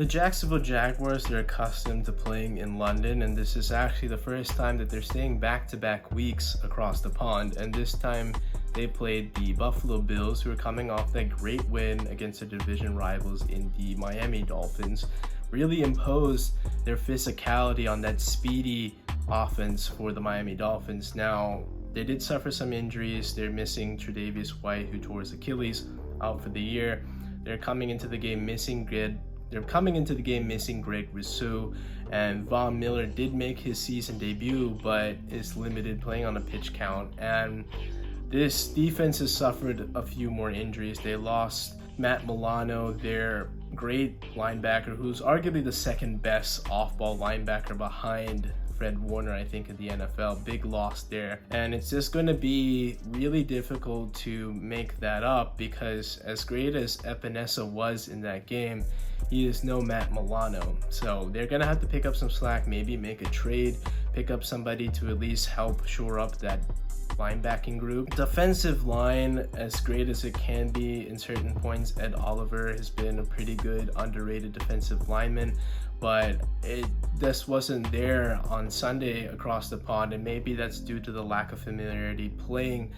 The Jacksonville Jaguars, they're accustomed to playing in London, and this is actually the first time that they're staying back-to-back weeks across the pond. And this time they played the Buffalo Bills, who are coming off that great win against their division rivals in the Miami Dolphins. Really imposed their physicality on that speedy offense for the Miami Dolphins. Now, they did suffer some injuries. They're missing Tre'Davious White, who tore his Achilles, out for the year. They're coming into the game missing Greg Rousseau, and Von Miller did make his season debut, but is limited playing on a pitch count. And this defense has suffered a few more injuries. They lost Matt Milano, their great linebacker, who's arguably the second best off-ball linebacker behind Fred Warner, I think, in the NFL. Big loss there. And it's just going to be really difficult to make that up because as great as Epinesa was in that game, he is no Matt Milano. So they're going to have to pick up some slack, maybe make a trade, pick up somebody to at least help shore up that linebacking group. Defensive line, as great as it can be in certain points, Ed Oliver has been a pretty good underrated defensive lineman, but it just wasn't there on Sunday across the pond, and maybe that's due to the lack of familiarity playing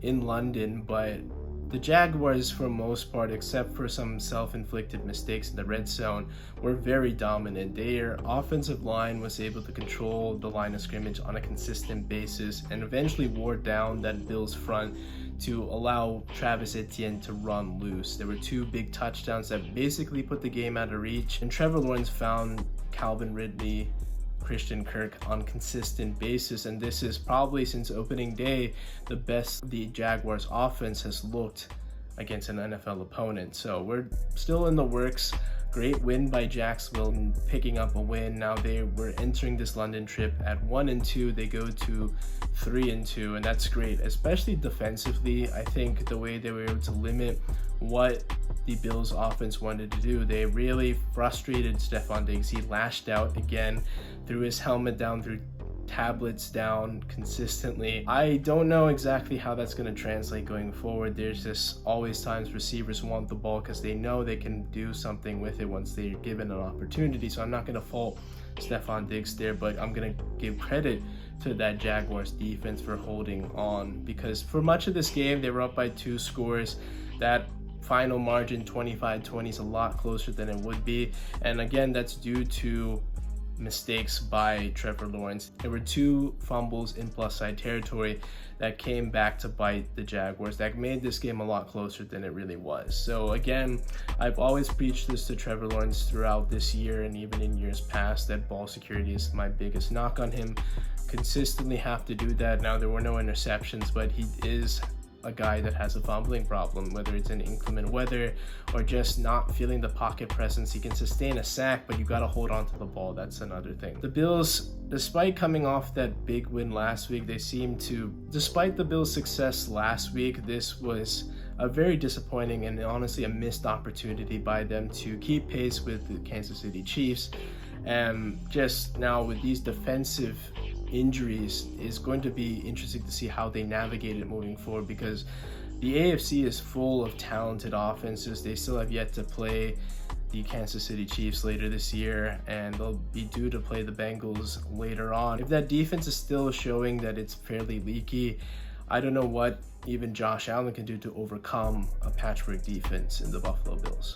in London. But the Jaguars, for most part, except for some self-inflicted mistakes in the red zone, were very dominant. Their offensive line was able to control the line of scrimmage on a consistent basis and eventually wore down that Bills front to allow Travis Etienne to run loose. There were two big touchdowns that basically put the game out of reach, and Trevor Lawrence found Calvin Ridley, Christian Kirk on consistent basis, and this is probably since opening day the best the Jaguars offense has looked against an NFL opponent. So we're still in the works. Great win by Jacksonville, picking up a win. Now they were entering this London trip at 1-2. They go to 3-2, and that's great, especially defensively. I think the way they were able to limit what the Bills offense wanted to do, they really frustrated Stefon Diggs. He lashed out again, threw his helmet down, threw tablets down consistently. I don't know exactly how that's going to translate going forward. There's just always times receivers want the ball because they know they can do something with it once they're given an opportunity. So I'm not going to fault Stefon Diggs there, but I'm going to give credit to that Jaguars defense for holding on, because for much of this game they were up by 2 scores. That final margin 25-20 is a lot closer than it would be, and again, that's due to mistakes by Trevor Lawrence. There were 2 fumbles in plus side territory that came back to bite the Jaguars that made this game a lot closer than it really was. So again, I've always preached this to Trevor Lawrence throughout this year and even in years past, that ball security is my biggest knock on him. Consistently have to do that. Now, there were no interceptions, but he is a guy that has a fumbling problem, whether it's in inclement weather or just not feeling the pocket presence. He can sustain a sack, but you got to hold on to the ball. That's another thing. The Bills, despite coming off that big win last week, despite the Bills' success last week, this was a very disappointing and honestly a missed opportunity by them to keep pace with the Kansas City Chiefs. And just now with these defensive injuries, is going to be interesting to see how they navigate it moving forward, because the AFC is full of talented offenses. They still have yet to play the Kansas City Chiefs later this year, and they'll be due to play the Bengals later on. If that defense is still showing that it's fairly leaky, I don't know what even Josh Allen can do to overcome a patchwork defense in the Buffalo Bills.